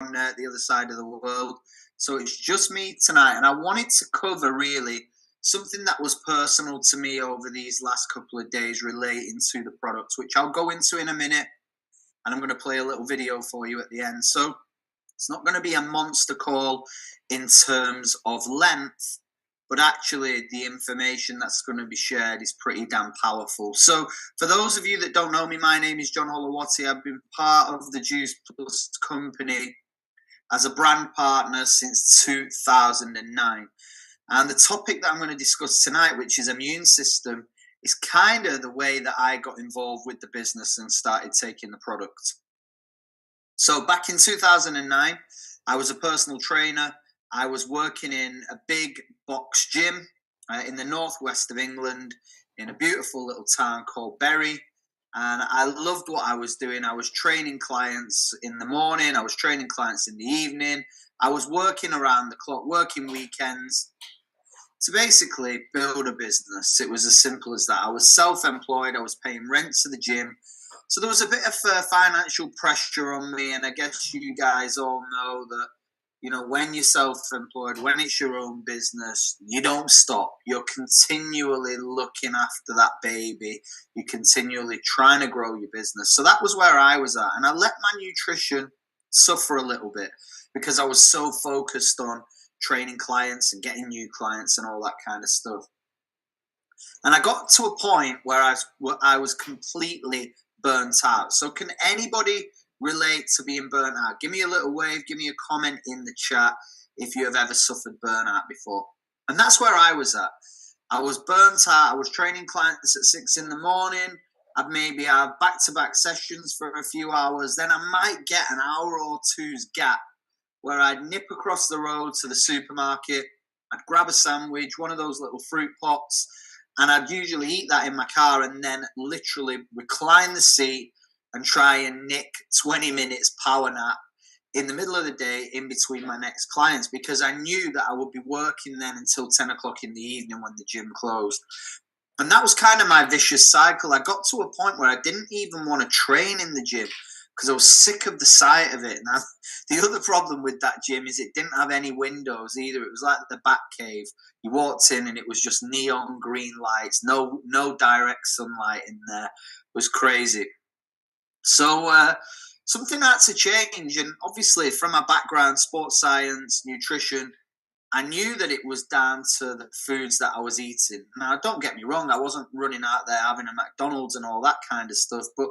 the other side of the world. So it's just me tonight, and I wanted to cover really something that was personal to me over these last couple of days relating to the products, which I'll go into in a minute, and I'm going to play a little video for you at the end. So it's not going to be a monster call in terms of length, but actually the information that's going to be shared is pretty damn powerful. So for those of you that don't know me, my name is John Holowati. I've been part of the Juice Plus company as a brand partner since 2009. And the topic that I'm going to discuss tonight, which is immune system, is kind of the way that I got involved with the business and started taking the product. So back in 2009, I was a personal trainer. I was working in a big box gym in the northwest of England in a beautiful little town called Bury. And I loved what I was doing. I was training clients in the morning. I was training clients in the evening. I was working around the clock, working weekends to basically build a business. It was as simple as that. I was self-employed. I was paying rent to the gym. So there was a bit of financial pressure on me. And I guess you guys all know that, you know, when you're self-employed, when it's your own business, you don't stop. You're continually looking after that baby. You're continually trying to grow your business. So that was where I was at. And I let my nutrition suffer a little bit because I was so focused on training clients and getting new clients and all that kind of stuff. And I got to a point where I was completely burnt out. So can anybody relate to being burnt out? Give me a little wave, give me a comment in the chat if you have ever suffered burnout before. And that's where I was at. I was burnt out. I was training clients at 6 in the morning. I'd maybe have back-to-back sessions for a few hours. Then I might get an hour or two's gap where I'd nip across the road to the supermarket. I'd grab a sandwich, one of those little fruit pots, and I'd usually eat that in my car and then literally recline the seat and try and nick 20 minutes power nap in the middle of the day in between my next clients, because I knew that I would be working then until 10 o'clock in the evening when the gym closed. And that was kind of my vicious cycle. I got to a point where I didn't even want to train in the gym because I was sick of the sight of it. And the other problem with that gym is it didn't have any windows either. It was like the Bat Cave. You walked in and it was just neon green lights, no direct sunlight in there. It was crazy. So something had to change. And obviously from my background, sports science, nutrition, I knew that it was down to the foods that I was eating. Now, don't get me wrong, I wasn't running out there having a McDonald's and all that kind of stuff, but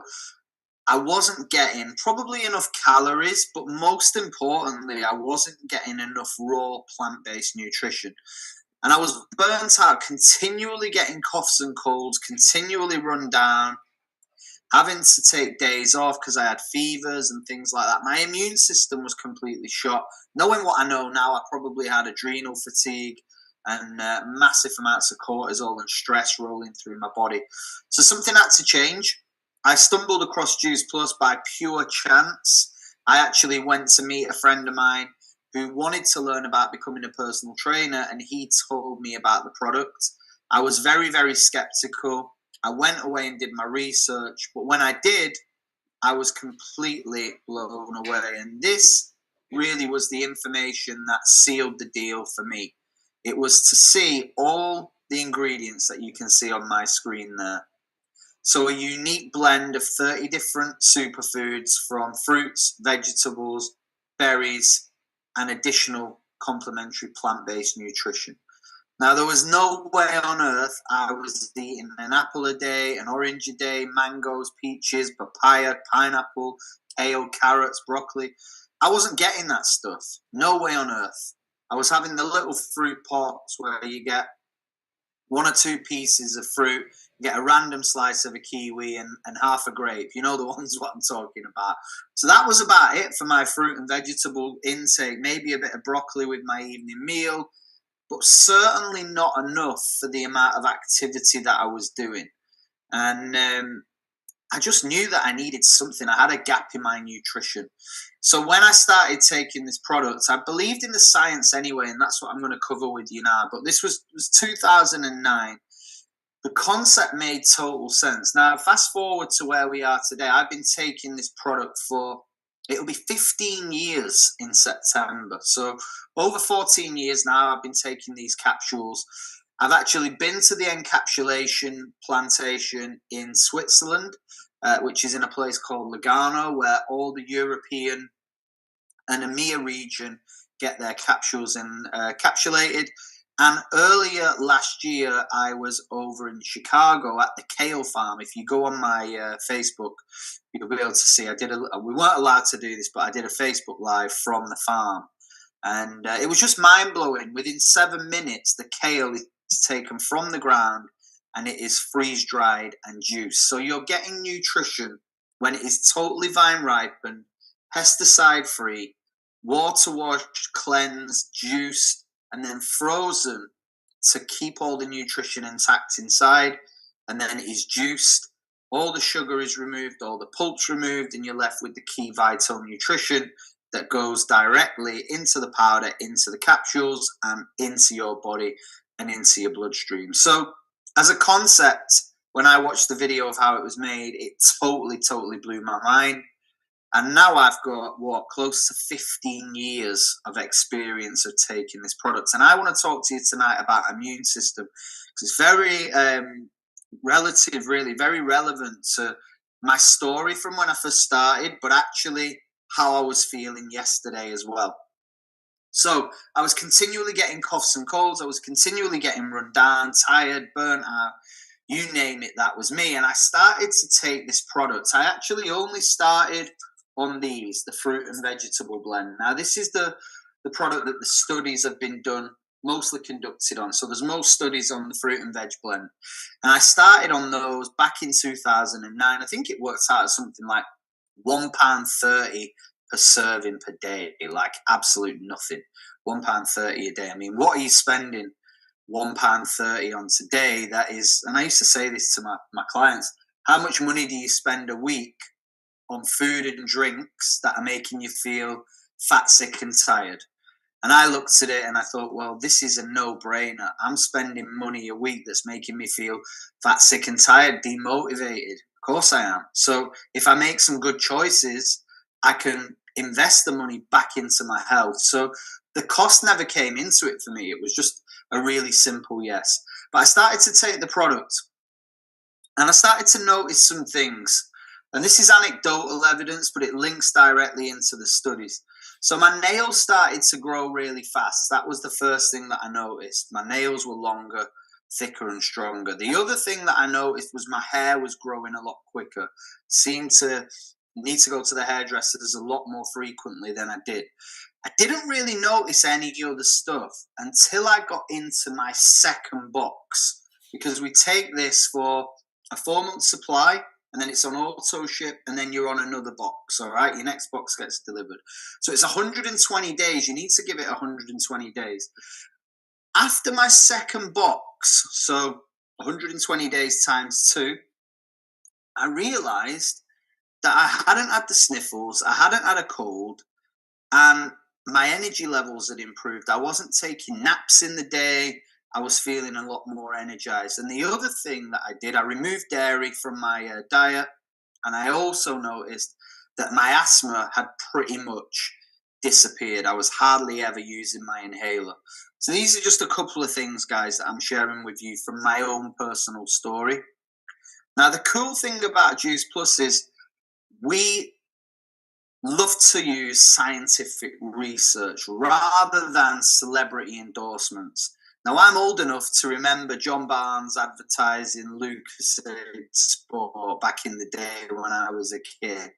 I wasn't getting probably enough calories, but most importantly, I wasn't getting enough raw plant-based nutrition. And I was burnt out, continually getting coughs and colds, continually run down, having to take days off because I had fevers and things like that. My immune system was completely shot. Knowing what I know now, I probably had adrenal fatigue and massive amounts of cortisol and stress rolling through my body. So something had to change. I stumbled across Juice Plus by pure chance. I actually went to meet a friend of mine who wanted to learn about becoming a personal trainer, and he told me about the product. I was very, very skeptical. I went away and did my research, but when I did, I was completely blown away. And this really was the information that sealed the deal for me. It was to see all the ingredients that you can see on my screen there. So a unique blend of 30 different superfoods from fruits, vegetables, berries, and additional complementary plant-based nutrition. Now, there was no way on earth I was eating an apple a day, an orange a day, mangoes, peaches, papaya, pineapple, kale, carrots, broccoli. I wasn't getting that stuff. No way on earth. I was having the little fruit pots where you get one or two pieces of fruit, you get a random slice of a kiwi and half a grape. You know the ones what I'm talking about. So that was about it for my fruit and vegetable intake. Maybe a bit of broccoli with my evening meal, but certainly not enough for the amount of activity that I was doing. And I just knew that I needed something. I had a gap in my nutrition. So when I started taking this product, I believed in the science anyway, and that's what I'm going to cover with you now. But this was 2009. The concept made total sense. Now, fast forward to where we are today. I've been taking this product for It'll be 15 years in September. So over 14 years now, I've been taking these capsules. I've actually been to the encapsulation plantation in Switzerland, which is in a place called Lugano, where all the European and EMEA region get their capsules encapsulated. And earlier last year, I was over in Chicago at the kale farm. If you go on my Facebook, you'll be able to see. We weren't allowed to do this, but I did a Facebook Live from the farm, and it was just mind blowing. Within 7 minutes, the kale is taken from the ground and it is freeze dried and juiced. So you're getting nutrition when it is totally vine ripened, pesticide free, water washed, cleansed, juiced, and then frozen to keep all the nutrition intact inside. And then it is juiced. All the sugar is removed, all the pulp's removed, and you're left with the key vital nutrition that goes directly into the powder, into the capsules, and into your body and into your bloodstream. So as a concept, when I watched the video of how it was made, it totally blew my mind. And now I've got, close to 15 years of experience of taking this product. And I want to talk to you tonight about immune system, because it's very relative, really, very relevant to my story from when I first started, but actually how I was feeling yesterday as well. So I was continually getting coughs and colds. I was continually getting run down, tired, burnt out. You name it, that was me. And I started to take this product. I actually only started on these, the fruit and vegetable blend. Now, this is the product that the studies have been done, mostly conducted on. So there's most studies on the fruit and veg blend. And I started on those back in 2009. I think it works out as something like £1.30 per serving per day, like absolute nothing. £1.30 a day. I mean, what are you spending £1.30 on today? That is, and I used to say this to my clients, how much money do you spend a week on food and drinks that are making you feel fat, sick and tired? And I looked at it and I thought, well, this is a no-brainer. I'm spending money a week that's making me feel fat, sick and tired, demotivated. Of course I am. So if I make some good choices, I can invest the money back into my health. So the cost never came into it for me. It was just a really simple yes. But I started to take the product and I started to notice some things. And this is anecdotal evidence, but it links directly into the studies. So my nails started to grow really fast. That was the first thing that I noticed. My nails were longer, thicker and stronger. The other thing that I noticed was my hair was growing a lot quicker. Seemed to need to go to the hairdressers a lot more frequently than I did. I didn't really notice any other stuff until I got into my second box, because we take this for a 4-month supply, and then it's on auto ship, and then you're on another box, all right? Your next box gets delivered. So it's 120 days. You need to give it 120 days. After my second box, so 120 days times 2, I realized that I hadn't had the sniffles, I hadn't had a cold, and my energy levels had improved. I wasn't taking naps in the day. I was feeling a lot more energized. And the other thing that I did, I removed dairy from my diet. And I also noticed that my asthma had pretty much disappeared. I was hardly ever using my inhaler. So these are just a couple of things, guys, that I'm sharing with you from my own personal story. Now, the cool thing about Juice Plus is we love to use scientific research rather than celebrity endorsements. Now, I'm old enough to remember John Barnes advertising Lucozade Sport back in the day when I was a kid.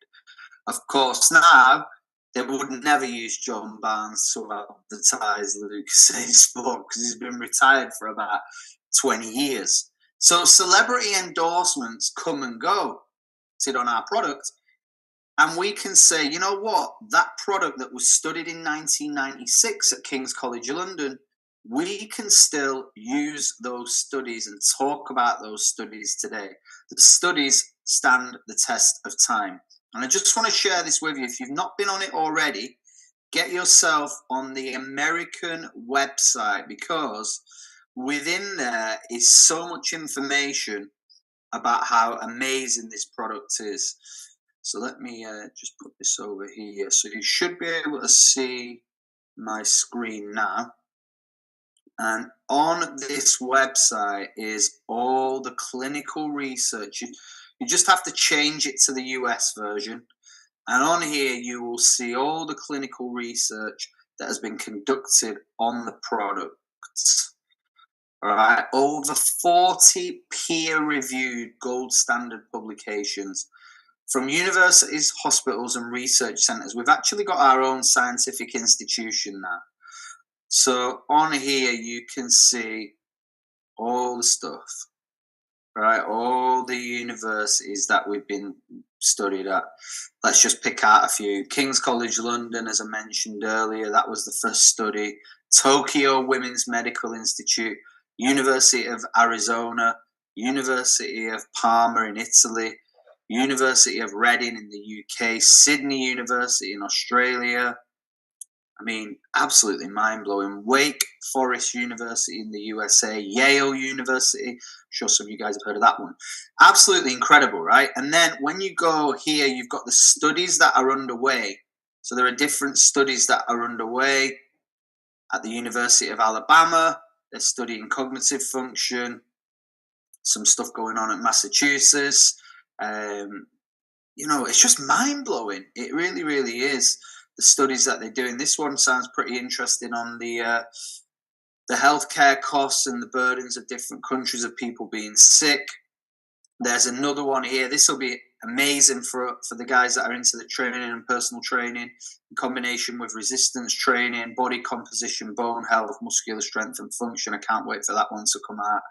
Of course, now they would never use John Barnes to advertise Lucozade Sport because he's been retired for about 20 years. So celebrity endorsements come and go. Sit on our product. And we can say, you know what, that product that was studied in 1996 at King's College London, we can still use those studies and talk about those studies today. The studies stand the test of time. And I just want to share this with you. If you've not been on it already, get yourself on the American website, because within there is so much information about how amazing this product is. So let me just put this over here. So you should be able to see my screen now. And on this website is all the clinical research. You just have to change it to the US version. And on here, you will see all the clinical research that has been conducted on the products. All right, over 40 peer-reviewed gold standard publications from universities, hospitals, and research centres. We've actually got our own scientific institution now. So on here, you can see all the stuff, right? All the universities that we've been studied at. Let's just pick out a few. King's College London, as I mentioned earlier, that was the first study. Tokyo Women's Medical Institute, University of Arizona, University of Parma in Italy, University of Reading in the UK, Sydney University in Australia. I mean, absolutely mind-blowing. Wake Forest University in the USA, Yale University. I'm sure some of you guys have heard of that one. Absolutely incredible, right? And then when you go here, you've got the studies that are underway. So there are different studies that are underway at the University of Alabama. They're studying cognitive function. Some stuff going on at Massachusetts. It's just mind-blowing. It really, really is. The studies that they're doing. This one sounds pretty interesting on the healthcare costs and the burdens of different countries of people being sick. There's another one here. This will be amazing for the guys that are into the training and personal training in combination with resistance training, body composition, bone health, muscular strength and function. I can't wait for that one to come out.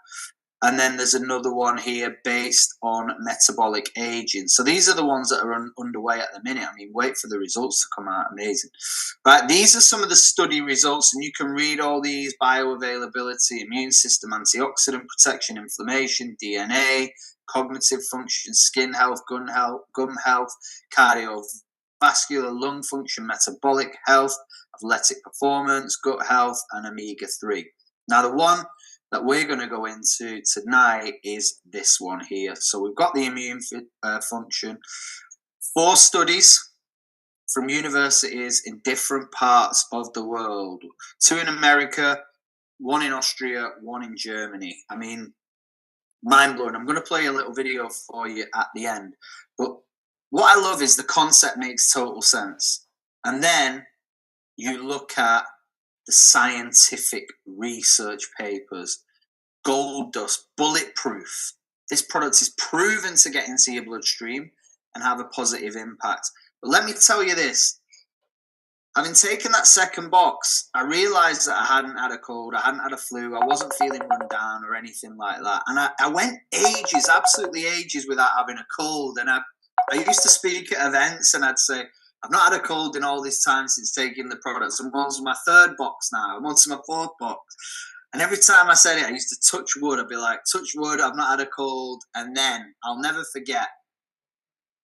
And then there's another one here based on metabolic aging. So these are the ones that are underway at the minute. I mean, wait for the results to come out. Amazing. Right, these are some of the study results, and you can read all these: bioavailability, immune system, antioxidant protection, inflammation, DNA, cognitive function, skin health, gum health, cardiovascular, lung function, metabolic health, athletic performance, gut health, and omega-3. Now, the one that we're going to go into tonight is this one here. So we've got the immune function. 4 studies from universities in different parts of the world. 2 in America, 1 in Austria, 1 in Germany. I mean, mind-blowing. I'm going to play a little video for you at the end. But what I love is the concept makes total sense. And then you look at the scientific research papers. Gold dust, bulletproof. This product is proven to get into your bloodstream and have a positive impact. But let me tell you this. Having taken that second box, I realized that I hadn't had a cold, I hadn't had a flu, I wasn't feeling run down or anything like that. And I went ages, absolutely ages, without having a cold. And I used to speak at events and I'd say, I've not had a cold in all this time since taking the products. I'm on to my 3rd box now. I'm on to my 4th box. And every time I said it, I used to touch wood. I'd be like, touch wood, I've not had a cold. And then I'll never forget,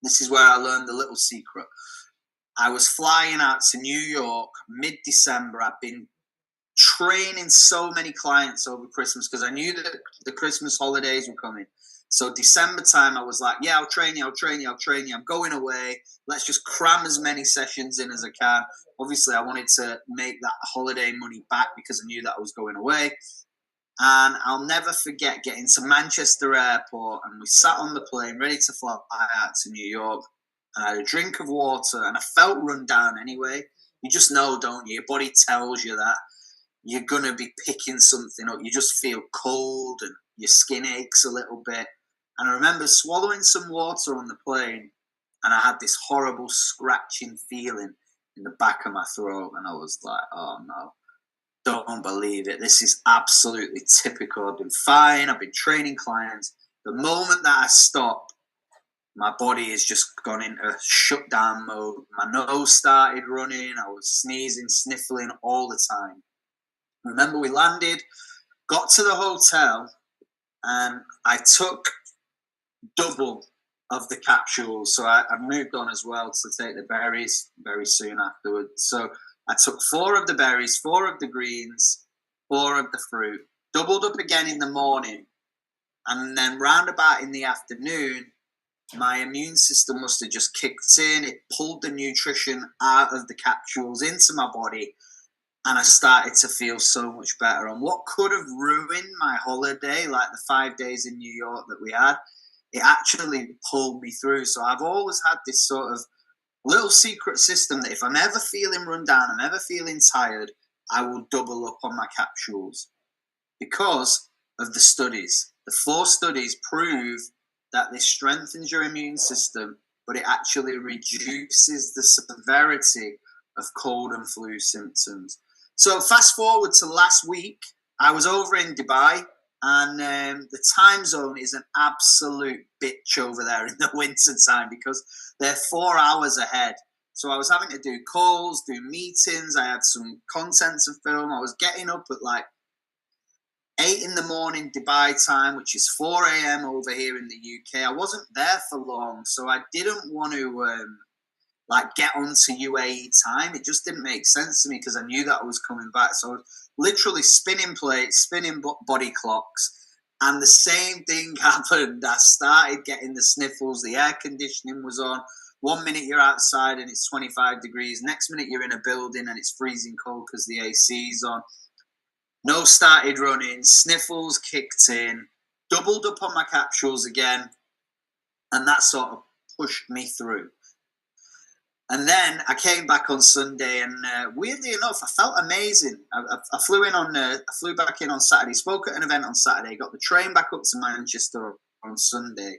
this is where I learned the little secret. I was flying out to New York mid-December. I've been training so many clients over Christmas because I knew that the Christmas holidays were coming. So December time, I was like, yeah, I'll train you. I'm going away. Let's just cram as many sessions in as I can. Obviously, I wanted to make that holiday money back because I knew that I was going away. And I'll never forget getting to Manchester Airport, and we sat on the plane ready to fly out to New York. And I had a drink of water, and I felt run down anyway. You just know, don't you? Your body tells you that you're going to be picking something up. You just feel cold and your skin aches a little bit. And I remember swallowing some water on the plane, and I had this horrible scratching feeling in the back of my throat. And I was like, oh no, don't believe it. This is absolutely typical. I've been fine. I've been training clients. The moment that I stop, my body has just gone into shutdown mode. My nose started running. I was sneezing, sniffling all the time. Remember, we landed, got to the hotel, and I took double of the capsules. So I moved on as well to take the berries very soon afterwards. So I took 4 of the berries, 4 of the greens, 4 of the fruit, doubled up again in the morning. And then round about in the afternoon, my immune system must have just kicked in. It pulled the nutrition out of the capsules into my body, and I started to feel so much better. And what could have ruined my holiday, like the 5 days in New York that we had, it actually pulled me through. So I've always had this sort of little secret system that if I'm ever feeling run down, I'm ever feeling tired, I will double up on my capsules because of the studies. The 4 studies prove that this strengthens your immune system, but it actually reduces the severity of cold and flu symptoms. So fast forward to last week, I was over in Dubai, and the time zone is an absolute bitch over there in the winter time because they're 4 hours ahead. So I was having to do calls, do meetings. I had some content to film. I was getting up at like 8 in the morning Dubai time, which is 4 a.m. over here in the UK. I wasn't there for long, so I didn't want to get onto UAE time. It just didn't make sense to me because I knew that I was coming back. So I was literally spinning plates, spinning body clocks, and the same thing happened. I started getting the sniffles. The air conditioning was on. 1 minute you're outside and it's 25 degrees. Next minute you're in a building and it's freezing cold because the AC's on. Nose started running, sniffles kicked in, doubled up on my capsules again, and that sort of pushed me through. And then I came back on Sunday, and weirdly enough, I felt amazing. I flew back in on Saturday, spoke at an event on Saturday, got the train back up to Manchester on Sunday,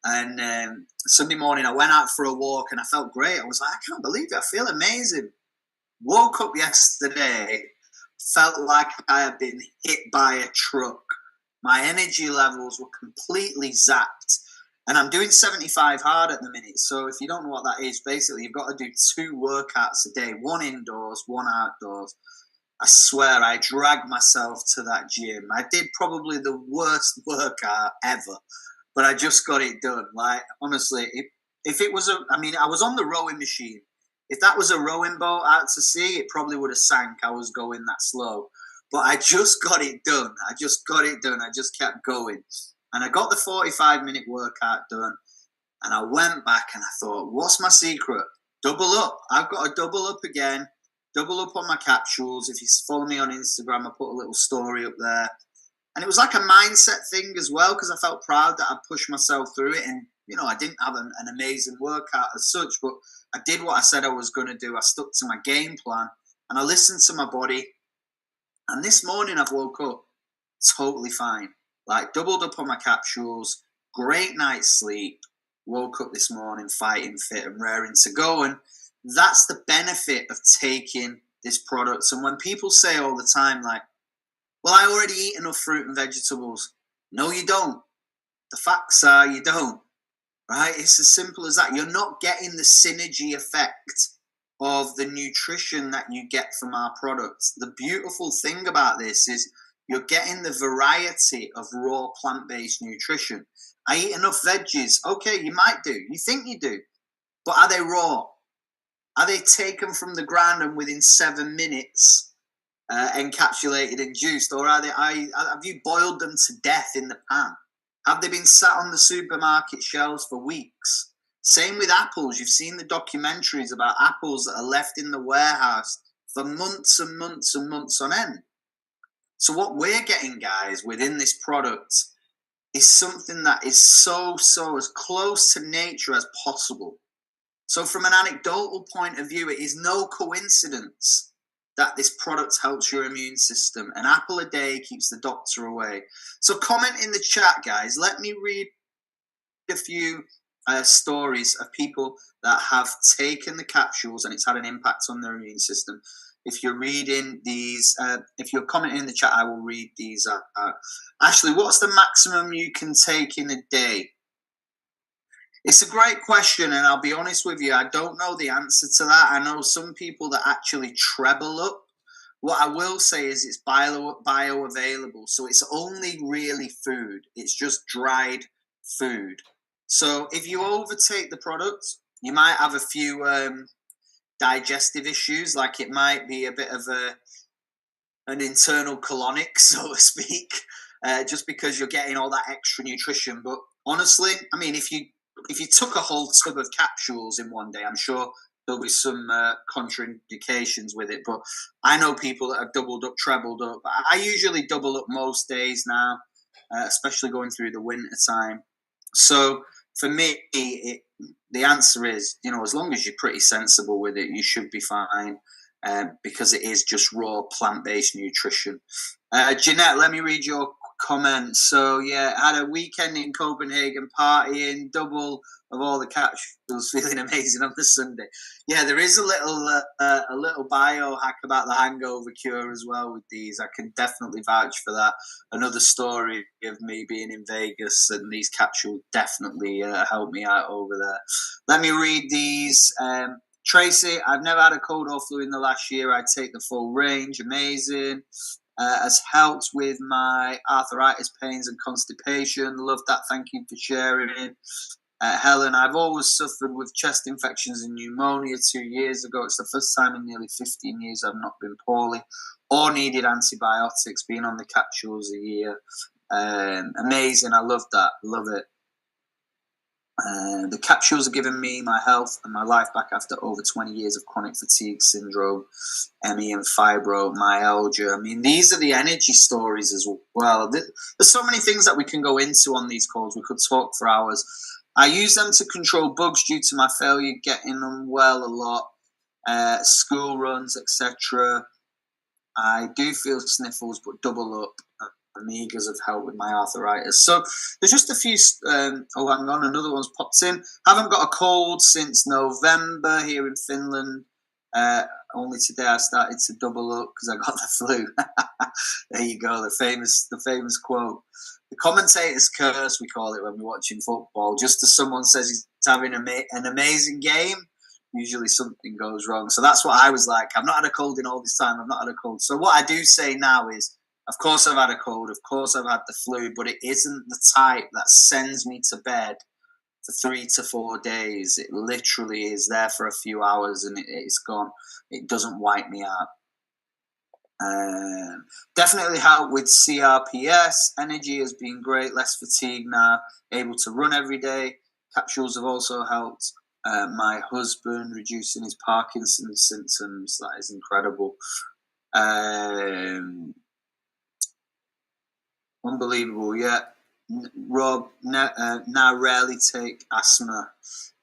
and Sunday morning I went out for a walk, and I felt great. I was like, I can't believe it. I feel amazing. Woke up yesterday, felt like I had been hit by a truck. My energy levels were completely zapped. And I'm doing 75 hard at the minute. So if you don't know what that is, basically you've got to do 2 workouts a day, 1 indoors, 1 outdoors. I swear I dragged myself to that gym. I did probably the worst workout ever, but I just got it done. Like, honestly, if it was I was on the rowing machine. If that was a rowing boat out to sea, it probably would have sank. I was going that slow. But I just got it done. I just kept going. And I got the 45-minute workout done. And I went back and I thought, what's my secret? Double up. I've got to double up again. Double up on my capsules. If you follow me on Instagram, I put a little story up there. And it was like a mindset thing as well, because I felt proud that I pushed myself through it. And, I didn't have an amazing workout as such, but I did what I said I was going to do. I stuck to my game plan and I listened to my body. And this morning I've woke up totally fine. Like, doubled up on my capsules, great night's sleep, woke up this morning fighting fit and raring to go. And that's the benefit of taking this product. And when people say all the time, like, well, I already eat enough fruit and vegetables. No, you don't. The facts are you don't, right? It's as simple as that. You're not getting the synergy effect of the nutrition that you get from our products. The beautiful thing about this is you're getting the variety of raw plant-based nutrition. I eat enough veggies. Okay, you might do. You think you do. But are they raw? Are they taken from the ground and within 7 minutes encapsulated and juiced? Or have you boiled them to death in the pan? Have they been sat on the supermarket shelves for weeks? Same with apples. You've seen the documentaries about apples that are left in the warehouse for months and months and months on end. So what we're getting, guys, within this product is something that is so as close to nature as possible. So from an anecdotal point of view, it is no coincidence that this product helps your immune system. An apple a day keeps the doctor away. So comment in the chat, guys. Let me read a few stories of people that have taken the capsules and it's had an impact on their immune system. If you're reading these, if you're commenting in the chat, I will read these out. Ashley, what's the maximum you can take in a day? It's a great question, and I'll be honest with you, I don't know the answer to that. I know some people that actually treble up. What I will say is it's bioavailable, so it's only really food. It's just dried food. So if you overtake the product, you might have a few digestive issues, like it might be a bit of an internal colonic, so to speak, just because you're getting all that extra nutrition. But honestly, I mean, if you if you took a whole tub of capsules in one day, I'm sure there'll be some contraindications with it. But I know people that have doubled up, trebled up. I usually double up most days now, especially going through the winter time. So for me, the answer is, as long as you're pretty sensible with it, you should be fine. Because it is just raw plant-based nutrition. Jeanette, let me read your comment. So yeah, had a weekend in Copenhagen partying, double of all the capsules, feeling amazing on the Sunday. Yeah, there is a little biohack about the hangover cure as well with these. I can definitely vouch for that. Another story of me being in Vegas and these capsules definitely helped me out over there. Let me read these. Tracy, I've never had a cold or flu in the last year. I take the full range. Amazing. Has helped with my arthritis pains and constipation. Love that. Thank you for sharing. Helen, I've always suffered with chest infections and pneumonia 2 years ago. It's the first time in nearly 15 years I've not been poorly or needed antibiotics, being on the capsules a year. Amazing. I love that. Love it. The capsules are giving me my health and my life back after over 20 years of chronic fatigue syndrome, ME and fibromyalgia. I mean, these are the energy stories as well. There's so many things that we can go into on these calls. We could talk for hours. I use them to control bugs due to my failure getting them well a lot, school runs, etc. I do feel sniffles, but double up. Omegas have helped with my arthritis. So there's just a few. Hang on, another one's popped in. Haven't got a cold since November here in Finland. Only today I started to double up because I got the flu. There you go, the famous quote. The commentator's curse, we call it when we're watching football. Just as someone says he's having an amazing game, usually something goes wrong. So that's what I was like. I've not had a cold in all this time. I've not had a cold. So what I do say now is, of course I've had a cold. Of course I've had the flu, but it isn't the type that sends me to bed for 3 to 4 days. It literally is there for a few hours and it's gone. It doesn't wipe me out. Definitely help with CRPS. Energy has been great. Less fatigue now. Able to run every day. Capsules have also helped my husband reducing his Parkinson's symptoms. That is incredible. Unbelievable, yeah. Rob, now rarely take asthma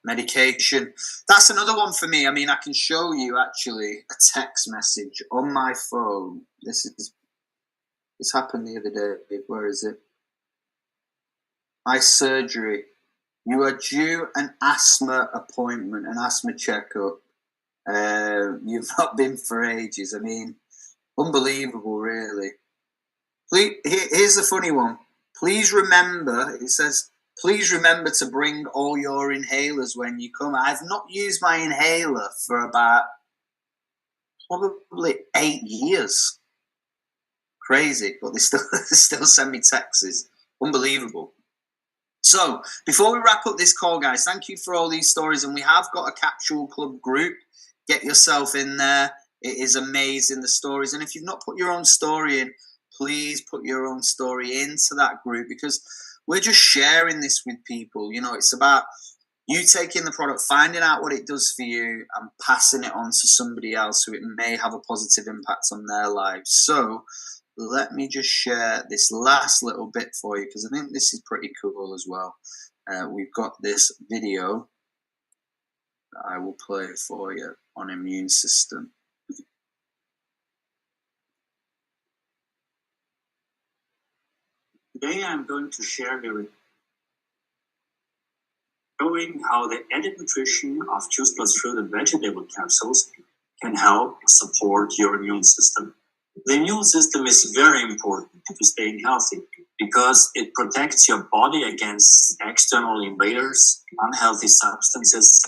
medication. That's another one for me. I mean, I can show you actually a text message on my phone. This happened the other day. Where is it? My surgery. You are due an asthma appointment, an asthma checkup. You've not been for ages. I mean, unbelievable, really. Here's the funny one. Please remember, it says, please remember to bring all your inhalers when you come. I've not used my inhaler for about probably 8 years. Crazy, but they still send me texts. Unbelievable. So, before we wrap up this call, guys, thank you for all these stories. And we have got a Capsule Club group. Get yourself in there. It is amazing, the stories. And if you've not put your own story in, please put your own story into that group because we're just sharing this with people. It's about you taking the product, finding out what it does for you and passing it on to somebody else who it may have a positive impact on their lives. So let me just share this last little bit for you because I think this is pretty cool as well. We've got this video that I will play for you on immune system. Today I'm going to share showing how the added nutrition of Juice Plus fruit and vegetable capsules can help support your immune system. The immune system is very important to staying healthy because it protects your body against external invaders, unhealthy substances,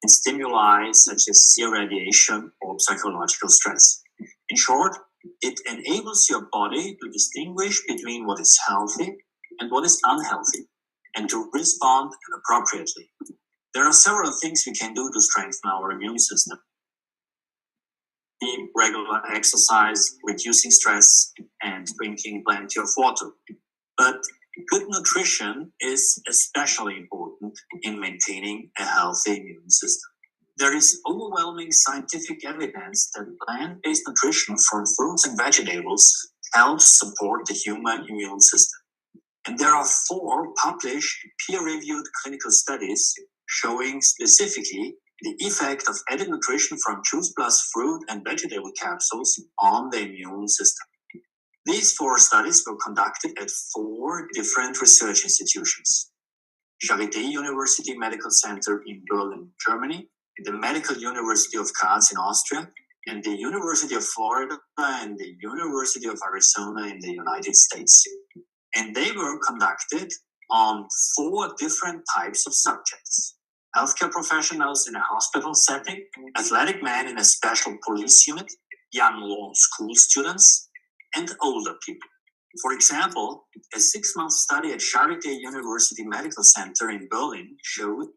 and stimuli such as irradiation or psychological stress. In short, it enables your body to distinguish between what is healthy and what is unhealthy and to respond appropriately. There are several things we can do to strengthen our immune system. Regular exercise, reducing stress, and drinking plenty of water. But Good nutrition is especially important in maintaining a healthy immune system. There is overwhelming scientific evidence that plant-based nutrition from fruits and vegetables helps support the human immune system. And there are 4 published peer-reviewed clinical studies showing specifically the effect of added nutrition from Choose Plus fruit and vegetable capsules on the immune system. These 4 studies were conducted at 4 different research institutions: Charité University Medical Center in Berlin, Germany, the Medical University of Graz in Austria, and the University of Florida and the University of Arizona in the United States. And they were conducted on 4 different types of subjects: healthcare professionals in a hospital setting, athletic men in a special police unit, young law school students, and older people. For example, a 6-month study at Charité University Medical Center in Berlin showed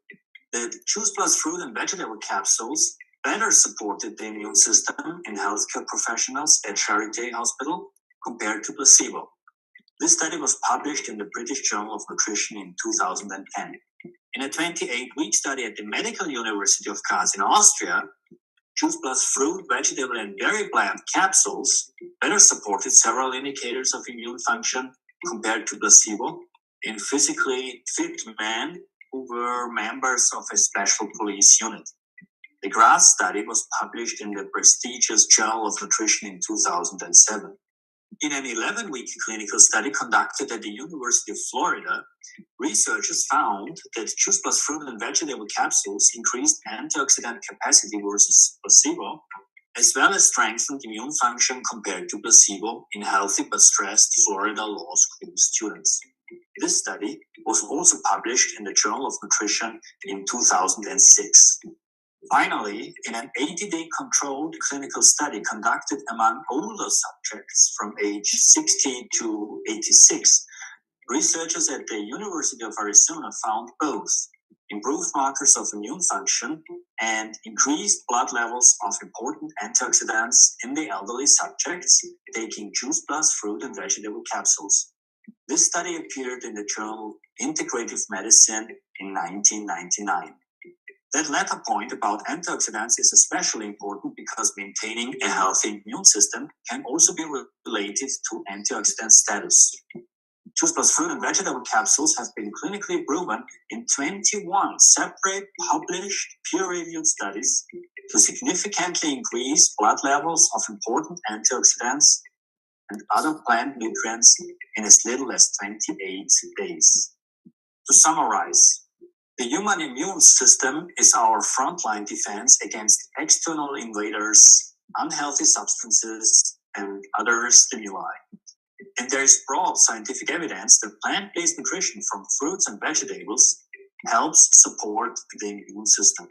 that Choose Plus fruit and vegetable capsules better supported the immune system in healthcare professionals at Charité Hospital compared to placebo. This study was published in the British Journal of Nutrition in 2010. In a 28-week study at the Medical University of Graz in Austria, Choose Plus fruit, vegetable, and berry plant capsules better supported several indicators of immune function compared to placebo in physically fit men who were members of a special police unit. The Graz study was published in the prestigious Journal of Nutrition in 2007. In an 11-week clinical study conducted at the University of Florida, researchers found that Choose Plus fruit and vegetable capsules increased antioxidant capacity versus placebo, as well as strengthened immune function compared to placebo in healthy but stressed Florida law school students. This study was also published in the Journal of Nutrition in 2006. Finally, in an 80-day controlled clinical study conducted among older subjects from age 60 to 86, researchers at the University of Arizona found both improved markers of immune function and increased blood levels of important antioxidants in the elderly subjects taking Choose Plus fruit and vegetable capsules. This study appeared in the journal Integrative Medicine in 1999. That latter point about antioxidants is especially important because maintaining a healthy immune system can also be related to antioxidant status. Choose Plus fruit and vegetable capsules have been clinically proven in 21 separate published peer-reviewed studies to significantly increase blood levels of important antioxidants and other plant nutrients in as little as 28 days. To summarize, the human immune system is our frontline defense against external invaders, unhealthy substances, and other stimuli. And there is broad scientific evidence that plant-based nutrition from fruits and vegetables helps support the immune system.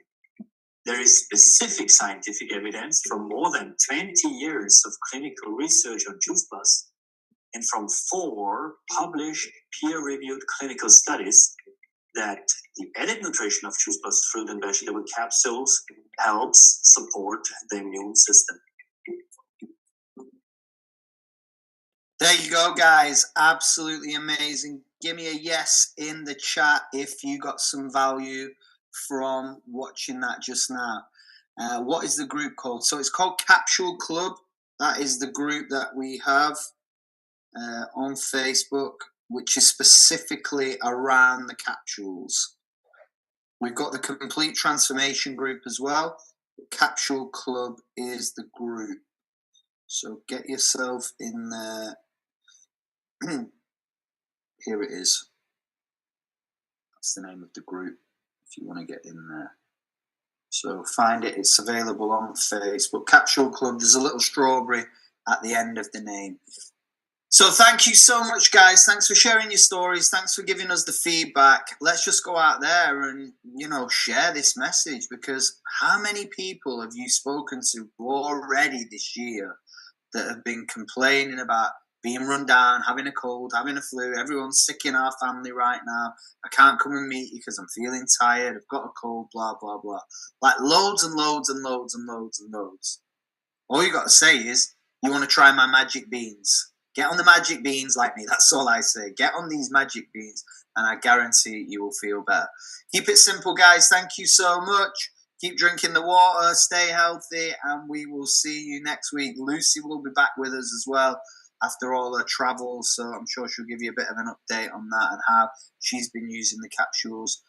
There is specific scientific evidence from more than 20 years of clinical research on Choose Plus and from 4 published peer-reviewed clinical studies that the added nutrition of Choose Plus fruit and vegetable capsules helps support the immune system. There you go, guys. Absolutely amazing. Give me a yes in the chat if you got some value from watching that just now. What is the group called? So it's called Capsule Club. That is the group that we have on Facebook, which is specifically around the capsules. We've got the Complete Transformation group as well. Capsule Club is the group. So get yourself in there. Here it is. That's the name of the group if you want to get in there. So find it. It's available on Facebook. Capsule Club. There's a little strawberry at the end of the name. So thank you so much, guys. Thanks for sharing your stories. Thanks for giving us the feedback. Let's just go out there and, share this message, because how many people have you spoken to already this year that have been complaining about being run down, having a cold, having a flu? Everyone's sick in our family right now. I can't come and meet you because I'm feeling tired. I've got a cold, blah, blah, blah. Like loads and loads and loads and loads and loads. All you got to say is, you want to try my magic beans? Get on the magic beans like me. That's all I say. Get on these magic beans, and I guarantee you will feel better. Keep it simple, guys. Thank you so much. Keep drinking the water, stay healthy, and we will see you next week. Lucy will be back with us as well after all her travels, so I'm sure she'll give you a bit of an update on that and how she's been using the capsules,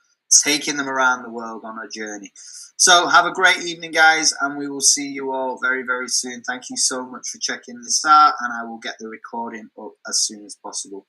taking them around the world on her journey. So have a great evening, guys, and we will see you all very, very soon. Thank you so much for checking this out, and I will get the recording up as soon as possible.